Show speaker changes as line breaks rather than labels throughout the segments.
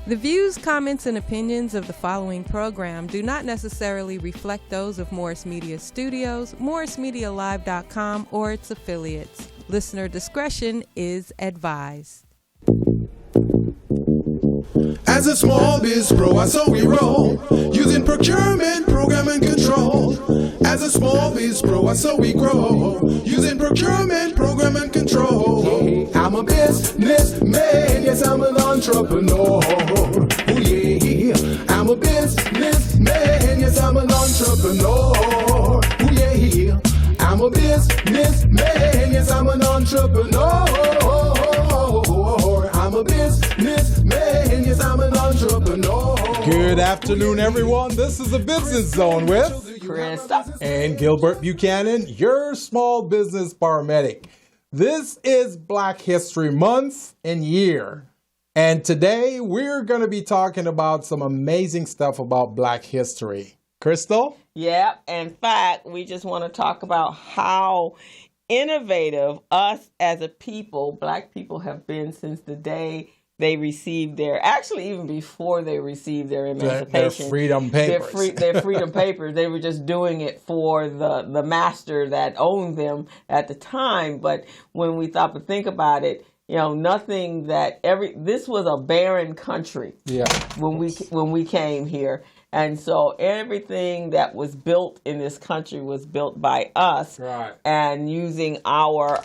The views, comments, and opinions of the following program do not necessarily reflect those of Morris Media Studios, MorrisMediaLive.com, or its affiliates. Listener discretion is advised.
As a small biz pro, I saw we roll, using procurement, program, and control. As a small biz pro, I saw we grow, using procurement, program, and control. I'm a businessman, yes, I'm an entrepreneur. Oh yeah, I'm a businessman, yes, I'm an entrepreneur. Oh yeah, I'm a businessman, yes, I'm an entrepreneur. I'm a businessman, yes, I'm an entrepreneur.
Good afternoon, everyone. This is the Business Zone with
Krista
and Gilbert Buchanan, your small business paramedic. This is Black History Month and year. And today we're going to be talking about some amazing stuff about Black history. Crystal?
Yeah, in fact, we just want to talk about how innovative us as a people, Black people, have been since the day they received actually even before they received their emancipation.
Their freedom papers.
Their freedom papers. They were just doing it for the master that owned them at the time. But when we thought to think about it, you know, this was a barren country.
Yeah.
When we came here. And so everything that was built in this country was built by us,
right,
and using our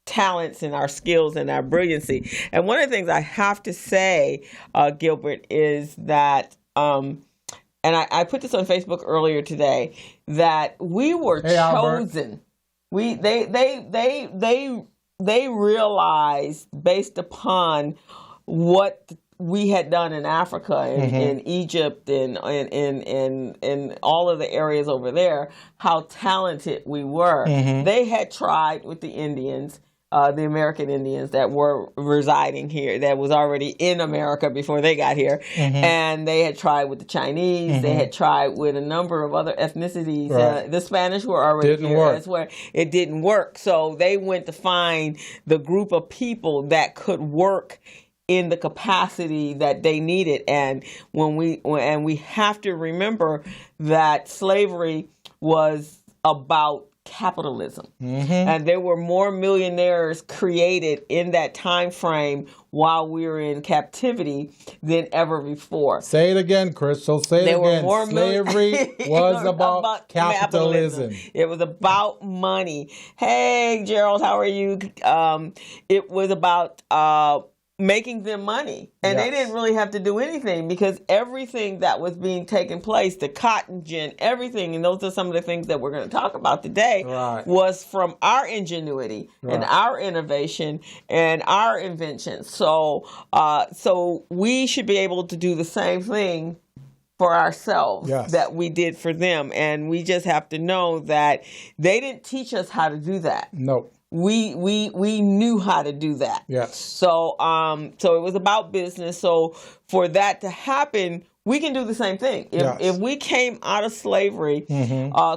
talents and our skills and our brilliancy. And one of the things I have to say, Gilbert, is that, and I put this on Facebook earlier today, that we were chosen. They realized, based upon what we had done in Africa and in Egypt and in all of the areas over there, how talented we were. They had tried with the Indians, the American Indians that were residing here, that was already in America before they got here. And they had tried with the Chinese. They had tried with a number of other ethnicities.
Right.
The Spanish were already here.
Work.
That's where it didn't work. So they went to find the group of people that could work in the capacity that they needed. And we have to remember that slavery was about capitalism. And there were more millionaires created in that time frame while we were in captivity than ever before.
Say it again, Crystal. Say it again. Slavery was about capitalism.
It was about money. Hey, Gerald, how are you? It was about making them money. And they didn't really have to do anything, because everything that was being taken place, the cotton gin, everything, and those are some of the things that we're going to talk about today, was from our ingenuity and our innovation and our invention. So we should be able to do the same thing for ourselves that we did for them. And we just have to know that they didn't teach us how to do that.
No.
We knew how to do that.
Yes.
So it was about business. So for that to happen, we can do the same thing. If we came out of slavery,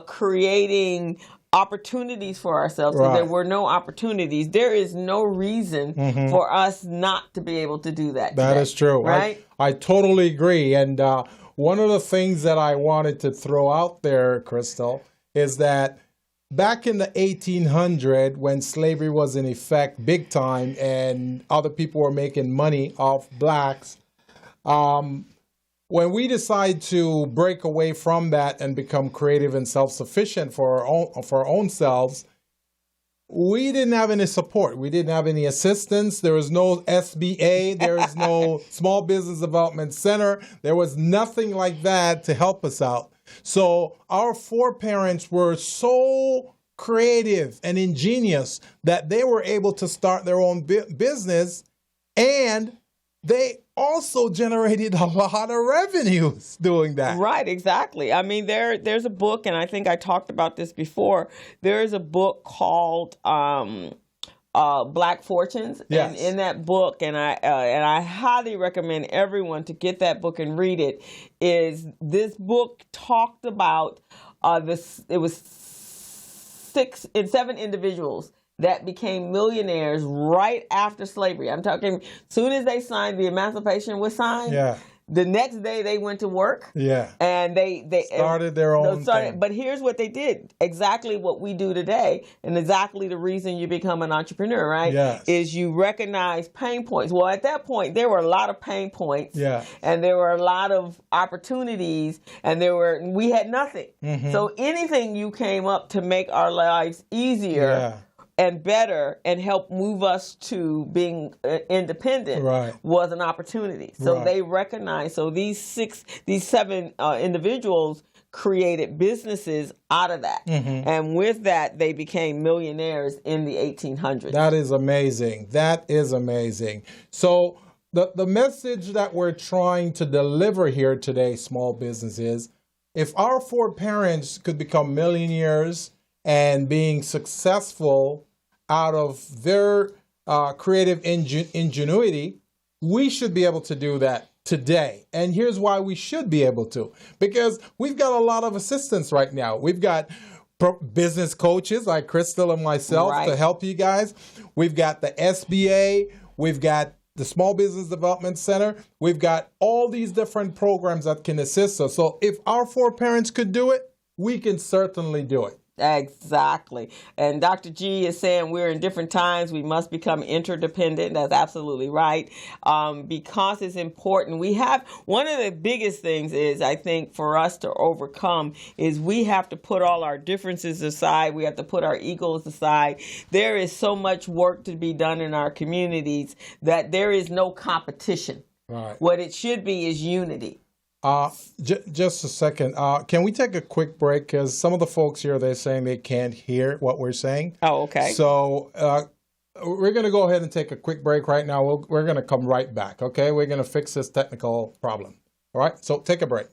creating opportunities for ourselves, and there were no opportunities, there is no reason for us not to be able to do that.
That
today,
is true.
right?
I totally agree. And one of the things that I wanted to throw out there, Crystal, is that back in the 1800s, when slavery was in effect big time and other people were making money off blacks, when we decided to break away from that and become creative and self-sufficient for our own selves, we didn't have any support. We didn't have any assistance. There was no SBA. There was no Small Business Development Center. There was nothing like that to help us out. So our foreparents were so creative and ingenious that they were able to start their own business, and they also generated a lot of revenues doing that.
Right, exactly. I mean, there's a book, and I think I talked about this before. There is a book called Black Fortunes.
Yes.
And in that book, and I highly recommend everyone to get that book and read it, is this book talked about it was 7 individuals that became millionaires right after slavery. I'm talking, soon as they signed, the Emancipation was signed.
Yeah.
The next day they went to work.
Yeah.
And they
started their own thing.
But here's what they did. Exactly what we do today, and exactly the reason you become an entrepreneur, right?
Yes.
Is you recognize pain points. Well, at that point, there were a lot of pain points.
Yeah.
And there were a lot of opportunities, and we had nothing. Mm-hmm. So anything you came up to make our lives easier and better and help move us to being independent was an opportunity. So they recognized, so these seven individuals created businesses out of that. Mm-hmm. And with that, they became millionaires in the 1800s.
That is amazing. That is amazing. So the message that we're trying to deliver here today, small businesses, if our four parents could become millionaires and being successful out of their creative ingenuity, we should be able to do that today. And here's why we should be able to. Because we've got a lot of assistance right now. We've got business coaches like Crystal and myself to help you guys. We've got the SBA. We've got the Small Business Development Center. We've got all these different programs that can assist us. So if our four parents could do it, we can certainly do it.
Exactly. And Dr. G is saying we're in different times. We must become interdependent. That's absolutely right. Because it's important. We have, one of the biggest things is, I think, for us to overcome is we have to put all our differences aside. We have to put our egos aside. There is so much work to be done in our communities that there is no competition.
Right.
What it should be is unity.
Just a second. Can we take a quick break? Because some of the folks here, they're saying they can't hear what we're saying.
Oh, okay.
So we're going to go ahead and take a quick break right now. We're going to come right back, okay? We're going to fix this technical problem. All right? So take a break.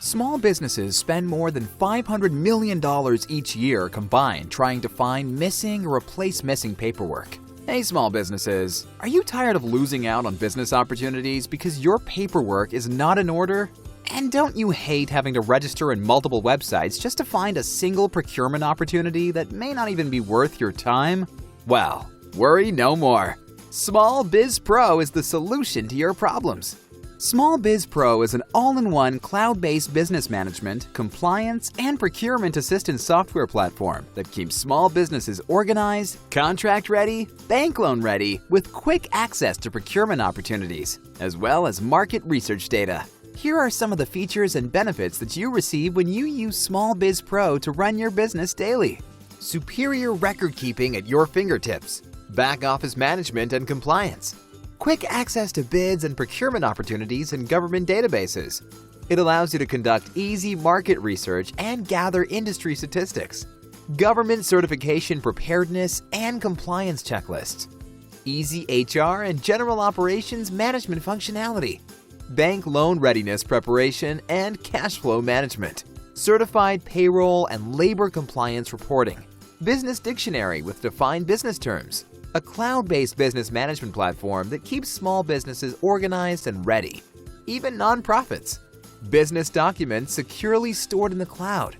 Small businesses spend more than $500 million each year combined trying to find missing or replace missing paperwork. Hey small businesses, are you tired of losing out on business opportunities because your paperwork is not in order? And don't you hate having to register in multiple websites just to find a single procurement opportunity that may not even be worth your time? Well, worry no more. Small Biz Pro is the solution to your problems. Small Biz Pro is an all-in-one cloud-based business management, compliance, and procurement assistance software platform that keeps small businesses organized, contract-ready, bank loan-ready, with quick access to procurement opportunities, as well as market research data. Here are some of the features and benefits that you receive when you use Small Biz Pro to run your business daily. Superior record keeping at your fingertips, back office management and compliance, quick access to bids and procurement opportunities in government databases. It allows you to conduct easy market research and gather industry statistics. Government certification preparedness and compliance checklists. Easy HR and general operations management functionality. Bank loan readiness preparation and cash flow management. Certified payroll and labor compliance reporting. Business Dictionary with defined business terms, a cloud-based business management platform that keeps small businesses organized and ready, even nonprofits. Business documents securely stored in the cloud.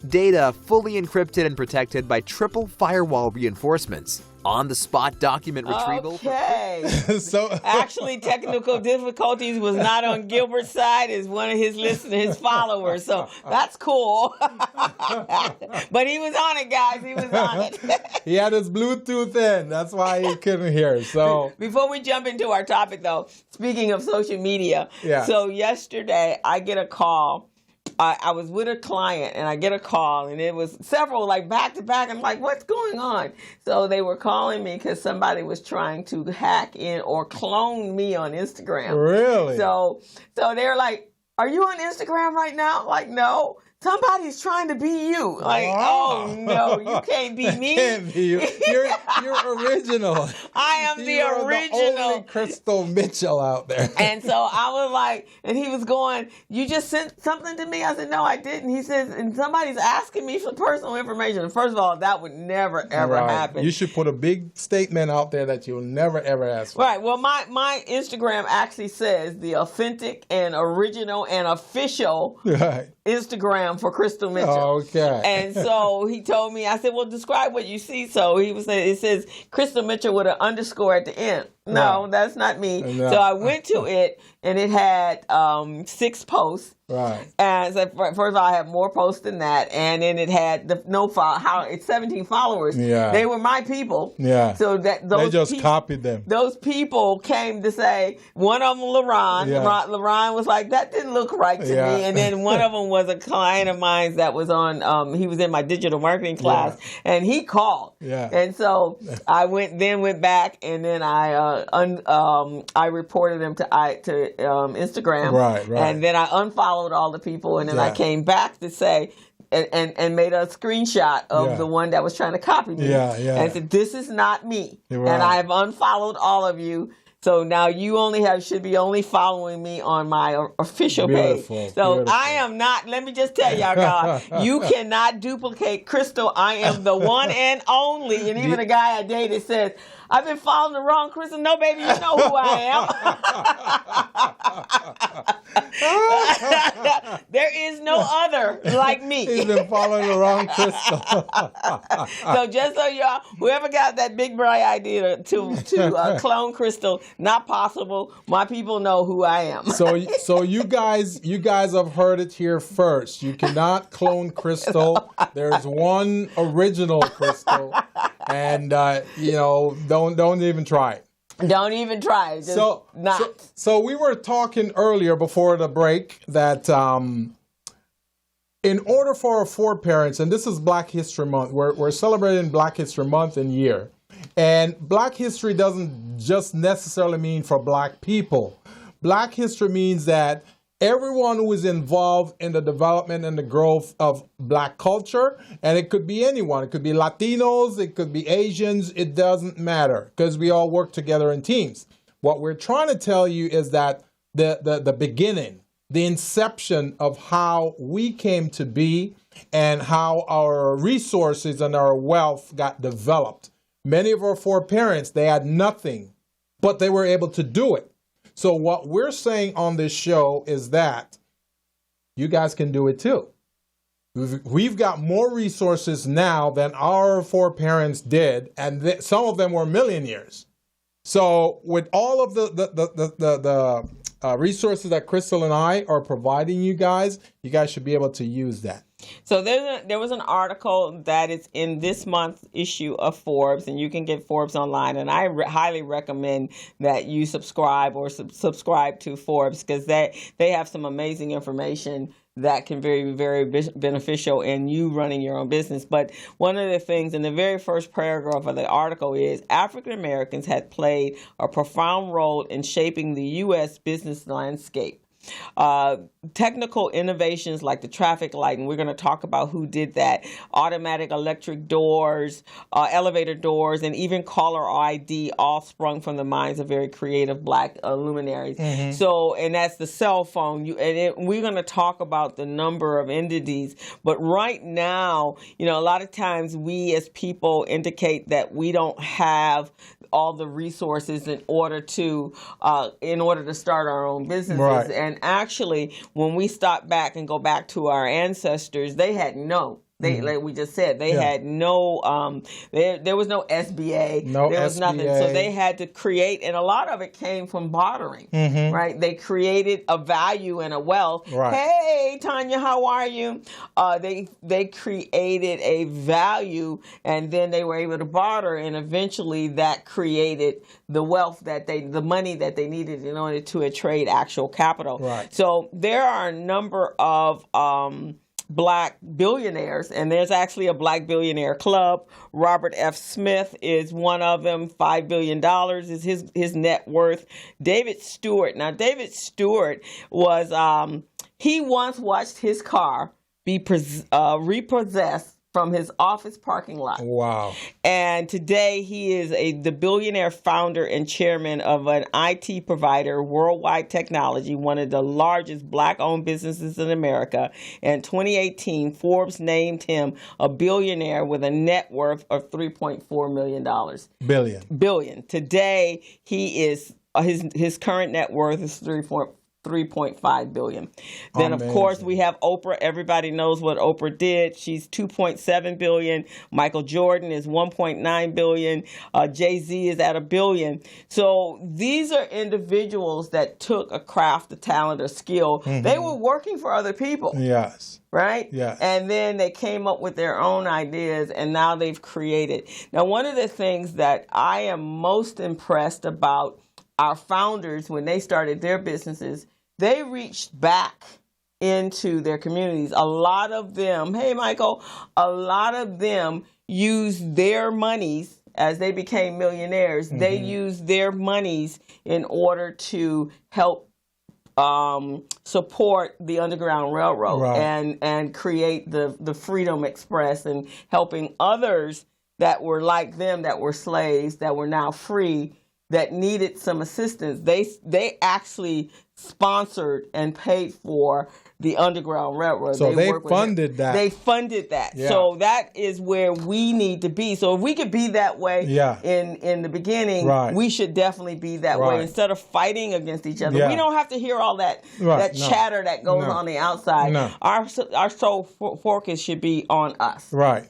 Data fully encrypted and protected by triple firewall reinforcements. On-the-spot document retrieval.
Okay.
So
Actually, technical difficulties was not on Gilbert's side. It's one of his listeners, his followers. So that's cool. But he was on it, guys. He was on it.
he had his Bluetooth in. That's why he couldn't hear. So
Before we jump into our topic, though, speaking of social media,
Yeah.
so yesterday I get a call. I was with a client and I get a call and it was several like back to back. I'm like, what's going on? So they were calling me because somebody was trying to hack in or clone me on Instagram.
Really?
So they're like, are you on Instagram right now? Like, no. Somebody's trying to be you. Like,
Wow.
oh no, you can't be me.
Can't be you. You're original.
I am the
You're
original.
the only Crystal Mitchell out there.
And so I was like, and he was going, you just sent something to me? I said, no, I didn't. He says, and somebody's asking me for personal information. And first of all, that would never, ever
Right.
happen.
You should put a big statement out there that you'll never, ever ask for.
Right. Well, my Instagram actually says the authentic and original and official
Right.
Instagram for Crystal Mitchell.
Okay.
And so he told me, I said, well, describe what you see. So he was saying, it says Crystal Mitchell with an underscore at the end. No,
Right.
that's not me.
No.
So I went to it and it had 6 posts.
Right.
And so first of all, I had more posts than that, and then it had it's 17 followers.
Yeah.
They were my people.
Yeah.
So that
They
those
just copied them.
Those people came to say, one of them, LaRon.
Yeah.
LaRon was like, that didn't look right to
Yeah.
me. And then one of them was a client of mine that was on. He was in my digital marketing class, and he called.
Yeah.
And so I went back, and then I reported him to Instagram.
Right.
And then I unfollowed all the people, and then I
Yeah.
came back to say and made a screenshot of
Yeah.
the one that was trying to copy me.
Yeah, yeah.
And said, this is not me.
Right.
And I have unfollowed all of you. So now you should be only following me on my official
Beautiful,
page. So
beautiful.
I am not, let me just tell y'all, God, you cannot duplicate Crystal. I am the one and only. And even a guy I dated says, I've been following the wrong Crystal. No, baby, you know who I am. There is no other like me.
He's been following the wrong Crystal.
So just so y'all, whoever got that big bright idea to clone Crystal, not possible. My people know who I am.
So you guys have heard it here first. You cannot clone Crystal. There's one original Crystal, and don't even try it.
Don't even try. Just not.
So we were talking earlier before the break that in order for our four parents, and this is Black History Month, we're celebrating Black History Month and year. And Black history doesn't just necessarily mean for Black people. Black history means that everyone who is involved in the development and the growth of Black culture, and it could be anyone. It could be Latinos, it could be Asians, it doesn't matter because we all work together in teams. What we're trying to tell you is that the beginning, the inception of how we came to be and how our resources and our wealth got developed. Many of our foreparents, they had nothing, but they were able to do it. So what we're saying on this show is that you guys can do it too. We've got more resources now than our foreparents did, and some of them were millionaires. So with all of the resources that Crystal and I are providing you guys should be able to use that.
So there was an article that is in this month's issue of Forbes, and you can get Forbes online. And I highly recommend that you subscribe to Forbes because they have some amazing information that can be very, very beneficial in you running your own business. But one of the things in the very first paragraph of the article is African Americans had played a profound role in shaping the U.S. business landscape. Technical innovations like the traffic light, and we're going to talk about who did that, automatic electric doors, elevator doors, and even caller ID, all sprung from the minds of very creative Black luminaries. So, and that's the cell phone. We're going to talk about the number of entities, but right now, a lot of times we as people indicate that we don't have all the resources in order to start our own businesses.
Right.
And actually, when we stop back and go back to our ancestors, they had like we just said, they had no, there was no SBA, there was nothing. So they had to create, and a lot of it came from bartering, right? They created a value and a wealth.
Right.
Hey, Tanya, how are you? They created a value, and then they were able to barter, and eventually that created the wealth the money that they needed in order to trade actual capital.
Right.
So there are a number of Black billionaires, and there's actually a Black billionaire club. Robert F. Smith is one of them. $5 billion is his net worth. David Stewart. Now, David Stewart was, he once watched his car be repossessed from his office parking lot.
Wow.
And today he is the billionaire founder and chairman of an IT provider, Worldwide Technology, one of the largest Black-owned businesses in America. In 2018, Forbes named him a billionaire with a net worth of $3.4 million. Billion. Today, he is his current net worth is $3.5 billion. Then, of course, we have Oprah. Everybody knows what Oprah did. She's $2.7 billion. Michael Jordan is $1.9 billion. Jay-Z is at $1 billion. So these are individuals that took a craft, a talent, or skill. They were working for other people.
Yes.
Right?
Yes.
And then they came up with their own ideas, and now they've created. Now, one of the things that I am most impressed about our founders when they started their businesses, they reached back into their communities. A lot of them, hey, Michael, a lot of them used their monies as they became millionaires. They used their monies in order to help support the Underground Railroad and create the Freedom Express, and helping others that were like them, that were slaves, that were now free, that needed some assistance. They actually sponsored and paid for the Underground Railroad.
So they funded that.
They funded that.
Yeah.
So that is where we need to be. So if we could be that way in the beginning, we should definitely be that way instead of fighting against each other. We don't have to hear all that chatter that goes on the outside. No. Our sole focus should be on us.
Right.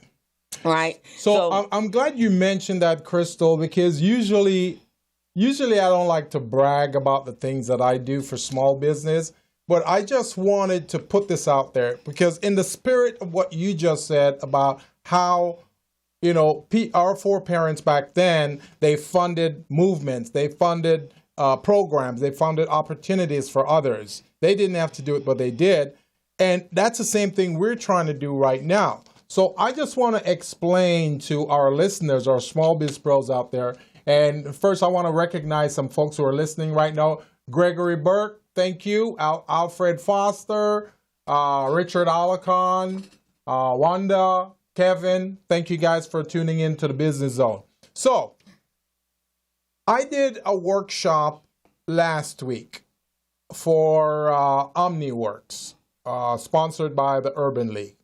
Right.
So I'm glad you mentioned that, Crystal, because usually I don't like to brag about the things that I do for small business, but I just wanted to put this out there because in the spirit of what you just said about how, our foreparents back then, they funded movements, they funded programs, they funded opportunities for others. They didn't have to do it, but they did. And that's the same thing we're trying to do right now. So I just want to explain to our listeners, our small biz pros out there. And first, I want to recognize some folks who are listening right now. Gregory Burke, thank you. Alfred Foster, Richard Alacon, Wanda, Kevin, thank you guys for tuning in to the Business Zone. So, I did a workshop last week for OmniWorks, sponsored by the Urban League.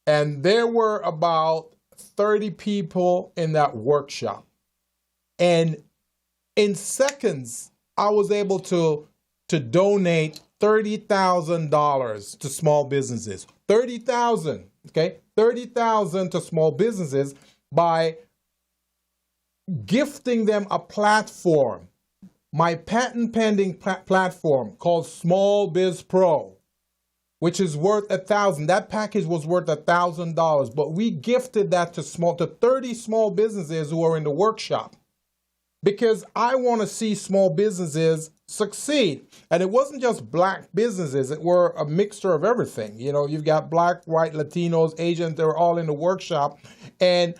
And there were about 30 people in that workshop. And in seconds, I was able to donate $30,000 to small businesses. $30,000, okay? $30,000 to small businesses by gifting them a platform, my patent pending platform called Small Biz Pro, which is worth $1,000. That package was worth $1,000, but we gifted that to 30 small businesses who are in the workshop. Because I want to see small businesses succeed. And it wasn't just Black businesses. It were a mixture of everything. You've got Black, white, Latinos, Asians, they were all in the workshop. And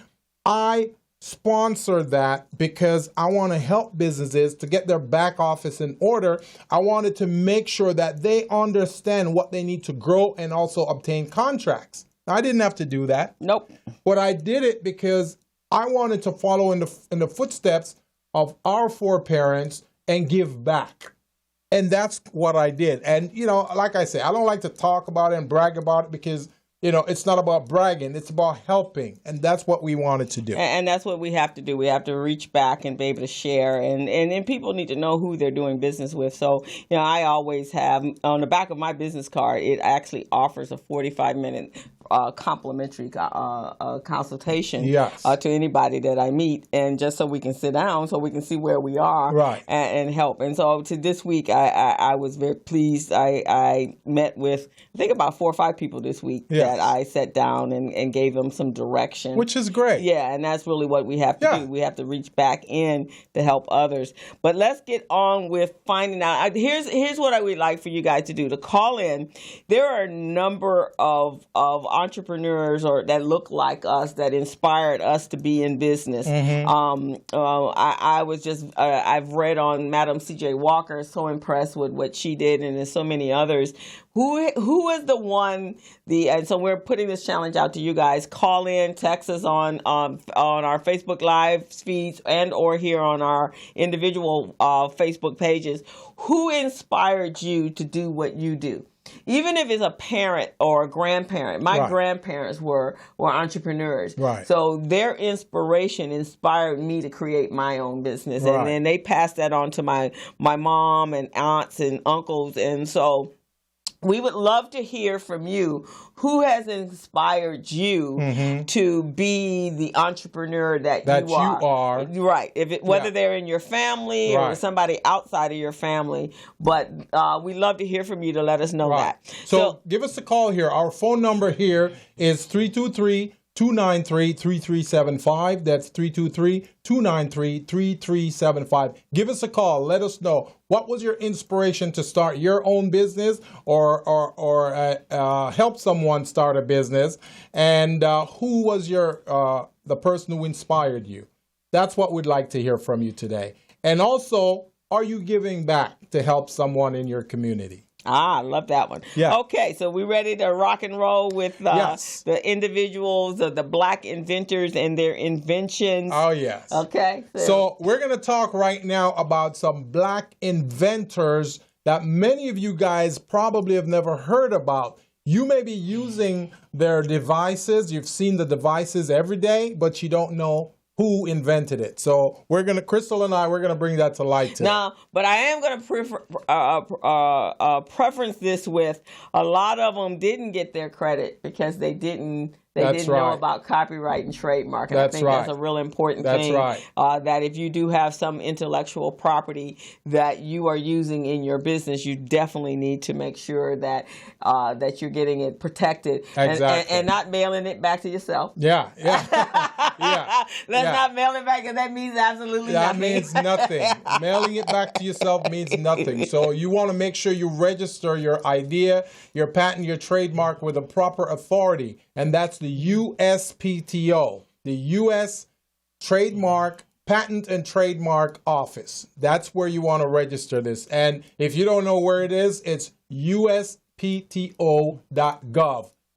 I sponsor that because I want to help businesses to get their back office in order. I wanted to make sure that they understand what they need to grow and also obtain contracts. I didn't have to do that.
Nope.
But I did it because I wanted to follow in the footsteps of our foreparents and give back. And that's what I did. And, like I say, I don't like to talk about it and brag about it because it's not about bragging. It's about helping. And that's what we wanted to do.
And that's what we have to do. We have to reach back and be able to share. And people need to know who they're doing business with. So, I always have, on the back of my business card, it actually offers a 45-minute complimentary consultation to anybody that I meet, and just so we can sit down, so we can see where we are and help. And so to this week, I was very pleased. I met with, I think, about 4 or 5 people this week that I sat down and gave them some direction.
Which is great.
Yeah, and that's really what we have to do. We have to reach back in to help others. But let's get on with finding out. Here's what I would like for you guys to do, to call in. There are a number of entrepreneurs that look like us that inspired us to be in business. I was just I've read on Madam C.J. Walker, so impressed with what she did, and there's so many others. Who is the one? And so we're putting this challenge out to you guys. Call in, text us on our Facebook Live feeds and or here on our individual Facebook pages. Who inspired you to do what you do? Even if it's a parent or a grandparent. My grandparents were entrepreneurs.
Right.
So their inspiration inspired me to create my own business.
Right.
And then they passed that on to my mom and aunts and uncles. And so we would love to hear from you. Who has inspired you to be the entrepreneur that you are? Right. Whether they're in your family or somebody outside of your family. But we love to hear from you to let us know that.
So give us a call here. Our phone number here is 323-293-3375. That's 323-293-3375. Give us a call. Let us know. What was your inspiration to start your own business or help someone start a business? And who was the person who inspired you? That's what we'd like to hear from you today. And also, are you giving back to help someone in your community?
I love that one.
Yeah.
Okay, so we ready to rock and roll with the individuals, the Black inventors and their inventions?
Oh, yes.
Okay.
So we're going to talk right now about some Black inventors that many of you guys probably have never heard about. You may be using their devices. You've seen the devices every day, but you don't know who invented it. So Crystal and we're going to bring that to light today.
No, but I am going to preference this with a lot of them didn't get their credit because they didn't know about copyright and trademark. And I think that's a real important thing. That if you do have some intellectual property that you are using in your business, you definitely need to make sure that you're getting it protected and not mailing it back to yourself.
Yeah.
Let's not mail it back, because that means absolutely nothing.
That means nothing. Mailing it back to yourself means nothing. So you want to make sure you register your idea, your patent, your trademark with a proper authority. And that's the USPTO, the U.S. Patent and Trademark Office. That's where you want to register this. And if you don't know where it is, it's uspto.gov.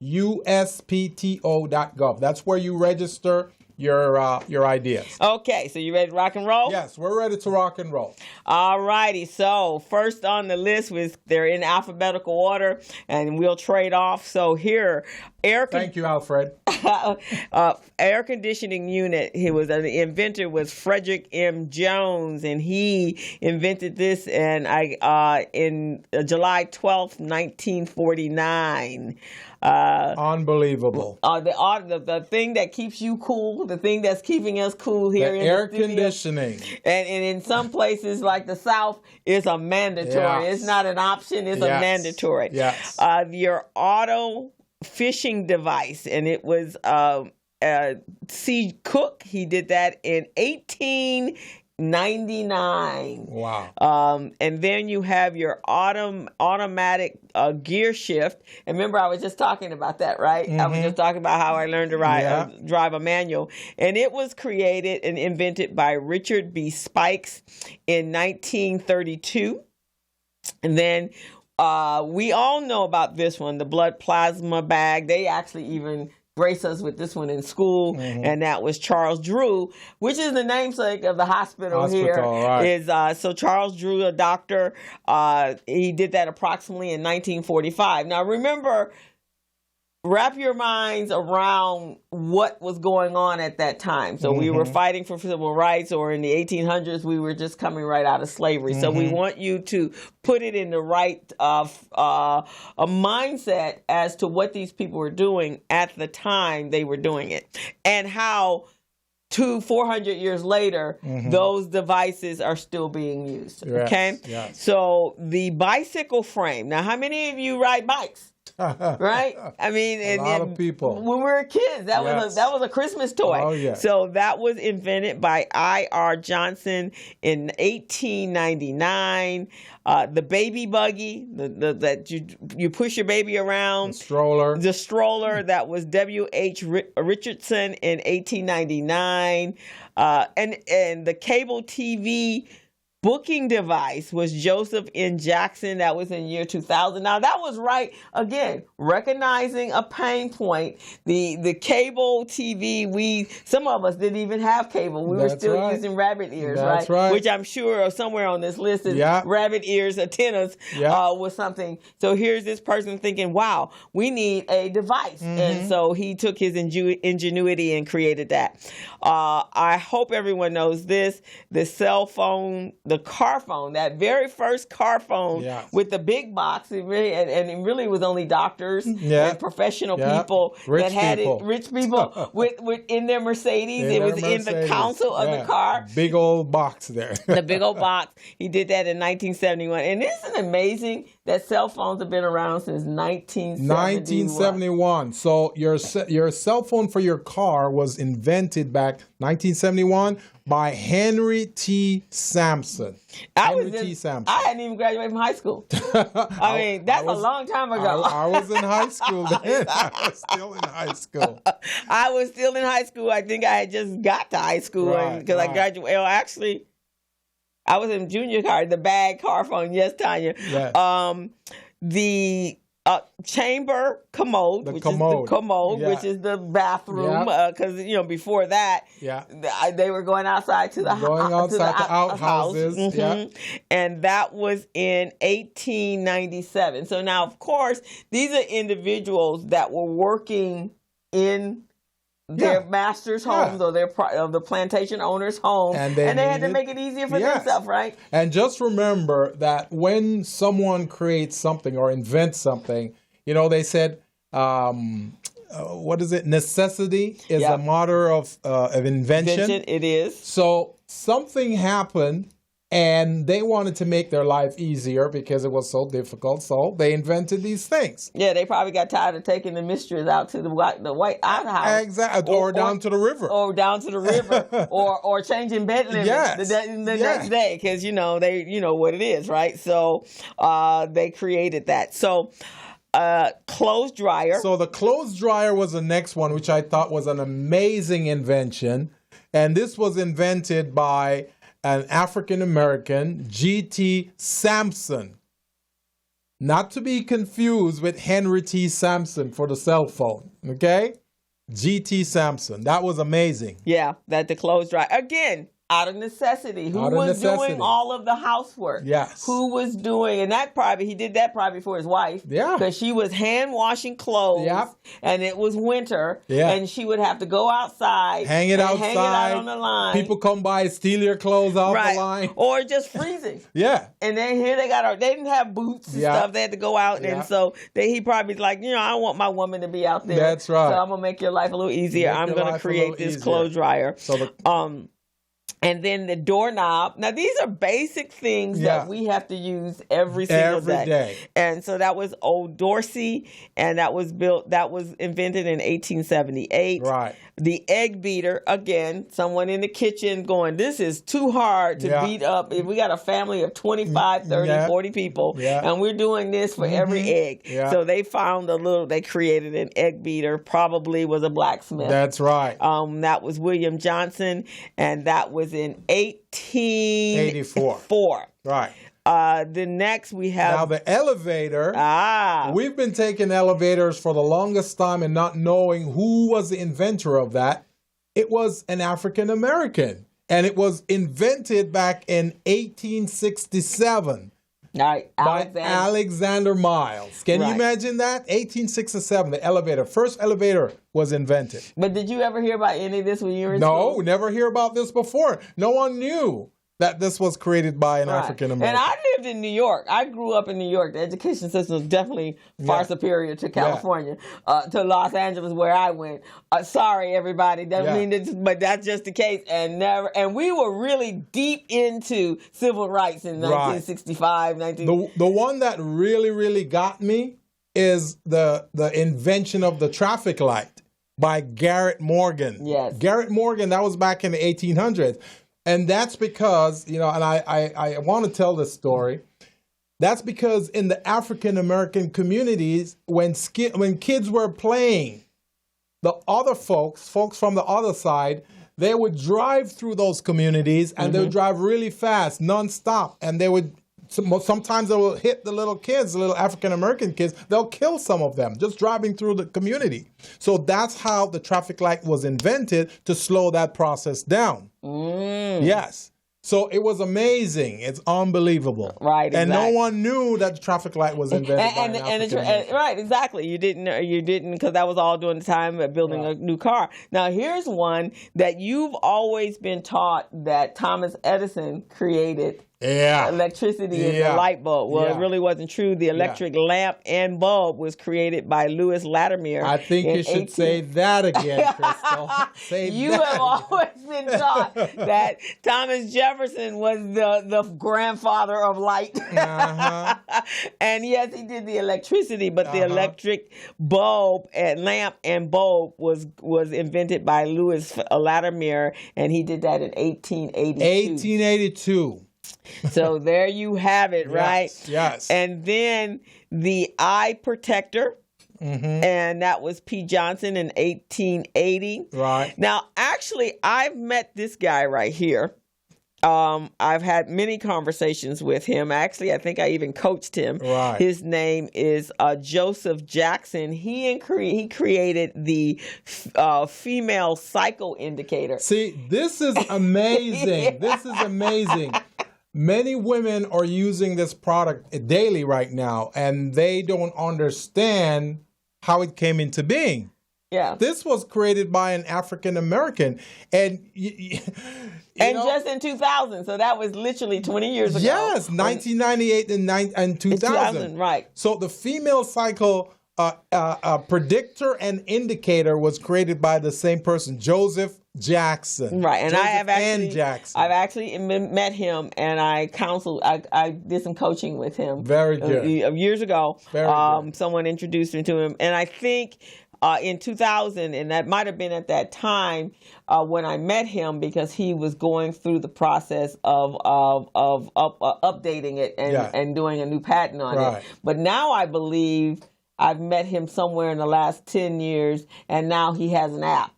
uspto.gov. That's where you register your ideas.
Okay, so you ready to rock and roll?
Yes, we're ready to rock and roll.
All righty. So first on the list they're in alphabetical order, and we'll trade off. So here,
Thank you, Alfred.
Air conditioning unit. The inventor was Frederick M. Jones, and he invented this in July 12th, 1949.
Unbelievable.
The thing that keeps you cool, the thing that's keeping us cool here in
air
the studio.
Conditioning.
And in some places like the South, it's a mandatory.
Yes.
It's not an option, it's a mandatory.
Yes.
Your auto fishing device, and it was C. Cook. He did that in 18 $19.99.
Wow.
And then you have your automatic gear shift. And remember, I was just talking about that, right? I was just talking about how I learned to drive a manual. And it was created and invented by Richard B. Spikes in 1932. And then we all know about this one, the blood plasma bag. They actually even grace us with this one in school, and that was Charles Drew, which is the namesake of the hospital here. Right. So Charles Drew, a doctor, he did that approximately in 1945. Now remember, wrap your minds around what was going on at that time. So we were fighting for civil rights, or in the 1800s, we were just coming right out of slavery. So we want you to put it in the right a mindset as to what these people were doing at the time they were doing it, and how 400 years later, those devices are still being used.
Yes,
okay?
Yes.
So the bicycle frame. Now, how many of you ride bikes? Right? I mean,
a lot of people.
When we were kids, that was a Christmas toy.
Oh, yeah.
So that was invented by I.R. Johnson in 1899. The baby buggy, that you push your baby around. The stroller, that was W.H. Richardson in 1899. And the cable TV booking device was Joseph N. Jackson. That was in year 2000. Now that was right, again, recognizing a pain point. The cable TV, some of us didn't even have cable. We were still using rabbit ears, right? Which I'm sure somewhere on this list is rabbit ears, antennas was something. So here's this person thinking, wow, we need a device. And so he took his ingenuity and created that. I hope everyone knows this. The cell phone, the car phone, that very first car phone with the big box, and it really was only doctors and professional people that had it. Rich people with in their Mercedes. It was in the console of the car.
Big old box there.
The big old box. He did that in 1971. And isn't it amazing that cell phones have been around since 1971?
So your cell phone for your car was invented back 1971 by Henry T. Sampson.
I hadn't even graduated from high school. I mean, that's a long time ago.
I was in high school then. I was still in high school.
I was still in high school. I think I had just got to high school because I graduated. Well, actually, I was in junior car, the bag car phone. Yes, Tanya. Yes. The chamber commode, which is the bathroom, because before that, they were going outside to the outhouses, and that was in 1897. So now, of course, these are individuals that were working in their master's homes or the plantation owner's home, and they had to make it easier for themselves, right?
And just remember that when someone creates something or invents something, they said, what is it? Necessity is the mother of invention.
It is.
So something happened, and they wanted to make their life easier because it was so difficult. So they invented these things.
Yeah, they probably got tired of taking the mistress out to the white outhouse.
Exactly. Or down to the river.
Or down to the river. or changing bed limits the next day, because they know what it is, right? So they created that. So clothes dryer.
So the clothes dryer was the next one, which I thought was an amazing invention. And this was invented by an African-American, G.T. Sampson. Not to be confused with Henry T. Sampson for the cell phone, okay? G.T. Sampson. That was amazing.
Yeah, that the clothes dryer. Again, out of necessity. Who was doing all of the housework?
Yes.
Who was doing, and he did that probably for his wife.
Yeah.
Because she was hand washing clothes.
Yep.
And it was winter.
Yeah.
And she would have to go outside.
Hang it out
on the line.
People come by, steal your clothes off the line.
Or just freezing.
Yeah.
And then here they didn't have boots and stuff. They had to go out. And so he probably like, I want my woman to be out there.
That's right.
So I'm going to make your life a little easier. I'm going to create this clothes dryer.
So
And then the doorknob. Now, these are basic things that we have to use every single day. And so that was Old Dorsey, and that was invented in 1878.
Right.
The egg beater, again, someone in the kitchen going, this is too hard to beat up. If we got a family of 25, 30, 40 people, and we're doing this for every egg. Yeah. So they found they created an egg beater, probably was a blacksmith.
That's right.
That was William Johnson, and that was in 1884.
Right.
The next we have...
Now the elevator. We've been taking elevators for the longest time and not knowing who was the inventor of that. It was an African American. And it was invented back in 1867. By Alexander Miles. Can you imagine that? 1867, the elevator. First elevator was invented.
But did you ever hear about any of this when you were in school?
No, never hear about this before. No one knew that this was created by an African American.
And I lived in New York. I grew up in New York. The education system was definitely far superior to California, to Los Angeles, where I went. Sorry, everybody. Doesn't mean that, but that's just the case. And we were really deep into civil rights in 1965,
The one that really, really got me is the invention of the traffic light by Garrett Morgan.
Yes.
Garrett Morgan, that was back in the 1800s. And that's because, and I want to tell this story. That's because in the African American communities, when kids were playing, the other folks from the other side, they would drive through those communities and they would drive really fast, nonstop. And they would, sometimes they will hit the little kids, the little African American kids. They'll kill some of them just driving through the community. So that's how the traffic light was invented, to slow that process down. Yes. So it was amazing. It's unbelievable.
Right. Exactly.
And no one knew that the traffic light was invented by an African American.
Right. Exactly. You didn't, because that was all during the time of building a new car. Now here's one that you've always been taught that Thomas Edison created. Electricity in the light bulb. Well, it really wasn't true. The electric lamp and bulb was created by Louis Latimer.
I think you should say that again, Crystal.
You have always been taught that Thomas Jefferson was the grandfather of light. And yes, he did the electricity, but the electric bulb and lamp and bulb was invented by Louis Latimer, and he did that in 1882. So there you have it, right?
Yes.
And then the eye protector, and that was P. Johnson in 1880.
Right.
Now, actually, I've met this guy right here. I've had many conversations with him. Actually, I think I even coached him.
Right.
His name is Joseph Jackson. He created the female cycle indicator.
See, this is amazing. This is amazing. Many women are using this product daily right now, and they don't understand how it came into being.
Yeah.
This was created by an African American, and
just in 2000, so that was literally 20 years ago.
Yes, 1998 and 2000.
Right.
So the female cycle predictor and indicator was created by the same person, Joseph Jackson.
Right, and
I've
actually met him, and I counseled. I did some coaching with him.
Very good.
Years ago,
Very good.
Someone introduced me to him, and I think in 2000, and that might have been at that time when I met him, because he was going through the process of updating it and doing a new patent on it. But now I believe I've met him somewhere in the last 10 years, and now he has an app.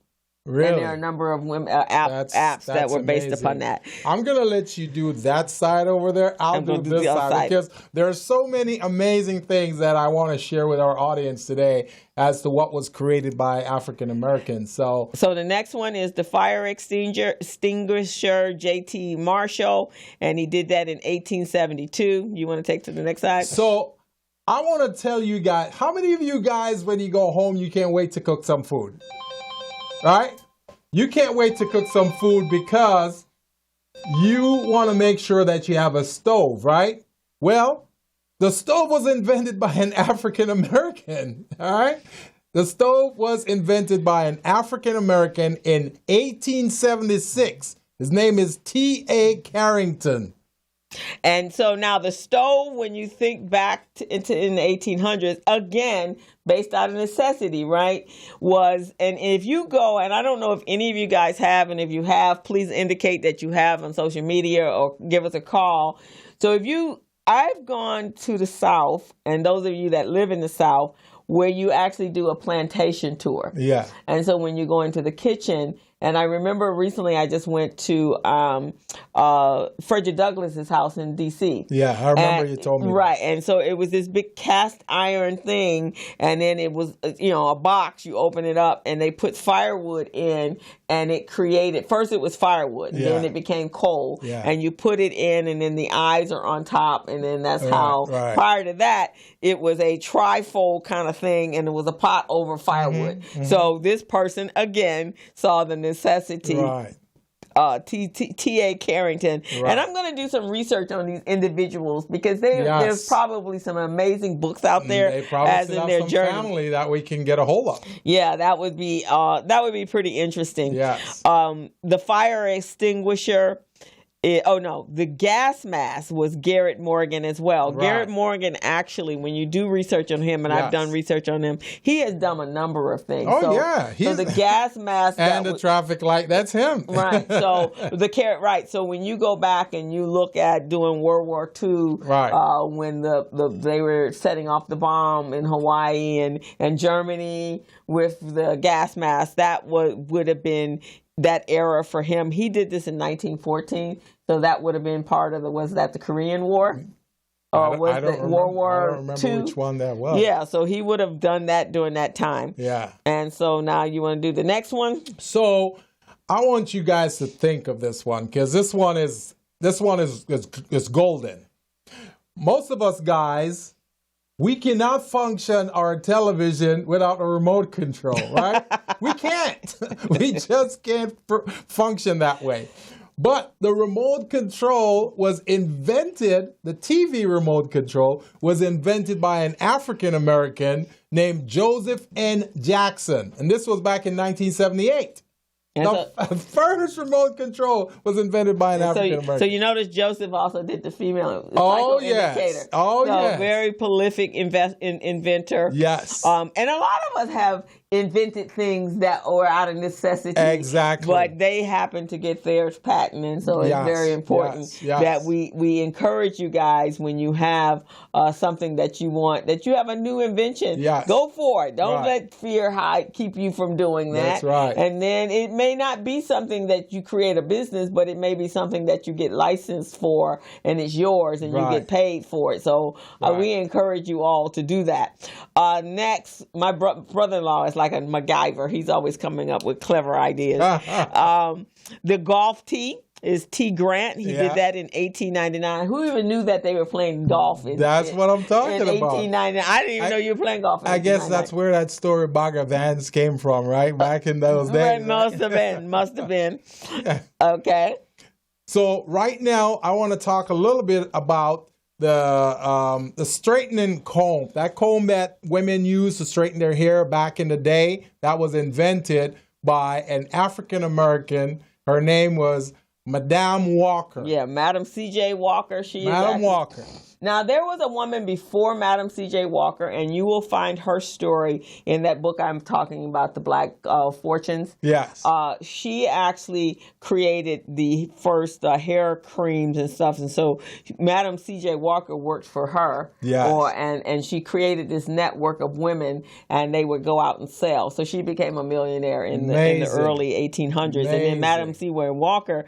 Really?
And there are a number of women, apps that were based upon that.
I'm going to let you do that side over there. I'll do this side, because there are so many amazing things that I want to share with our audience today as to what was created by African Americans. So
the next one is the fire extinguisher, J.T. Marshall, and he did that in 1872. You want to take to the next side?
So I want to tell you guys, how many of you guys, when you go home, you can't wait to cook some food? Right? You can't wait to cook some food because you want to make sure that you have a stove, right? Well, the stove was invented by an African American, all right? The stove was invented by an African American in 1876 His name is T.A. Carrington.
And so now the stove, when you think back in the 1800s, again, based out of necessity, right, was, and if you go, and I don't know if any of you guys have, and if you have, please indicate that you have on social media or give us a call. So I've gone to the South, and those of you that live in the South, where you actually do a plantation tour.
Yeah.
And so when you go into the kitchen, and I remember recently I just went to Frederick Douglass's house in D.C.
Yeah, I remember you told me.
Right, and so it was this big cast iron thing, and then it was, a box, you open it up, and they put firewood in, and it created, first it was firewood, then it became coal, and you put it in, and then the eyes are on top, and then that's how, prior to that, it was a trifold kind of thing, and it was a pot over firewood. So this person, again, saw the necessity. T.A. Carrington. And I'm going to do some research on these individuals because there's probably some amazing books out there.
They probably
as in their
some
journey.
Family that we can get a hold of.
Yeah, that would be pretty interesting.
Yes.
The fire extinguisher. The gas mask was Garrett Morgan as well. Right. Garrett Morgan, actually, when you do research on him, and I've done research on him, he has done a number of things.
Oh,
so the gas mask.
And the traffic light, that's him.
Right. So so when you go back and you look at doing World War II, when they were setting off the bomb in Hawaii and Germany with the gas mask, that would have been that era for him. He did this in 1914, so that would have been part of was that the Korean War? Or was it World War II?
I don't remember which one that was.
Yeah, so he would have done that during that time.
Yeah.
And so now you want to do the next one?
So I want you guys to think of this one, because this one is golden. Most of us guys, we cannot function our television without a remote control, right? We can't. We just can't function that way. But the remote control was invented, the TV remote control was invented by an African American named Joseph N. Jackson. And this was back in 1978. The first remote control was invented by an African American.
So you notice Joseph also did the female
indicator. Oh, yes.
Very prolific inventor.
Yes.
And a lot of us have invented things that were out of necessity.
Exactly.
But they happen to get theirs patent, and so it's very important that we encourage you guys when you have something that you want, that you have a new invention.
Yes.
Go for it. Don't let fear keep you from doing that.
That's right.
And then it may not be something that you create a business, but it may be something that you get licensed for, and it's yours, and you get paid for it. So we encourage you all to do that. Next, my brother-in-law is like a MacGyver. He's always coming up with clever ideas. The golf tee is T. Grant. He did that in 1899. Who even knew that they were playing golf?
That's what I'm talking about.
1899. I didn't even know you were playing golf.
I guess that's where that story Bagger Vans came from, right? Back in those days.
Must have been. Okay.
So right now, I want to talk a little bit about the straightening comb. That comb that women used to straighten their hair back in the day, that was invented by an African American. Her name was Madame Walker.
Yeah, Madam C.J. Walker.
Madam Walker.
Now, there was a woman before Madam C.J. Walker, and you will find her story in that book I'm talking about, The Black Fortunes.
Yes.
She actually created the first hair creams and stuff, and so Madam C.J. Walker worked for her.
Yes.
And she created this network of women, and they would go out and sell. So she became a millionaire in the early 1800s. Amazing. And then Madam C.J. Walker,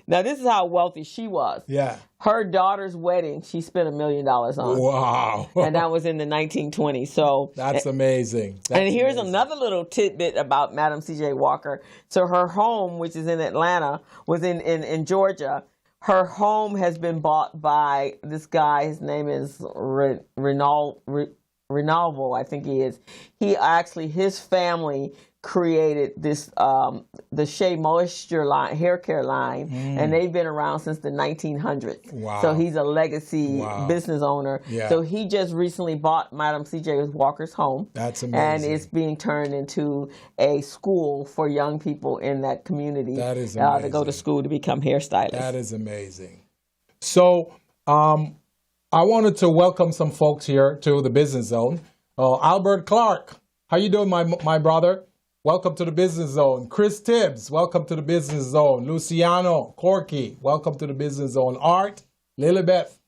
now this is how wealthy she was.
Yeah.
Her daughter's wedding, she spent $1 million on.
Wow.
And that was in the 1920s. So
that's amazing.
Here's another little tidbit about Madam C.J. Walker. So her home, which is in Atlanta, was in Georgia. Her home has been bought by this guy. His name is Rinaldo, I think he is. He actually, his family created this the Shea Moisture line, hair care line, and they've been around since the 1900s.
Wow.
So he's a legacy business owner.
Yeah.
So he just recently bought Madam C.J. Walker's home.
That's amazing.
And it's being turned into a school for young people in that community.
That is amazing.
To go to school to become hairstylists.
That is amazing. So I wanted to welcome some folks here to the Business Zone. Albert Clark, how you doing, my brother? Welcome to the Business Zone. Chris Tibbs, welcome to the Business Zone. Luciano Corky, welcome to the Business Zone. Art, Lilibeth,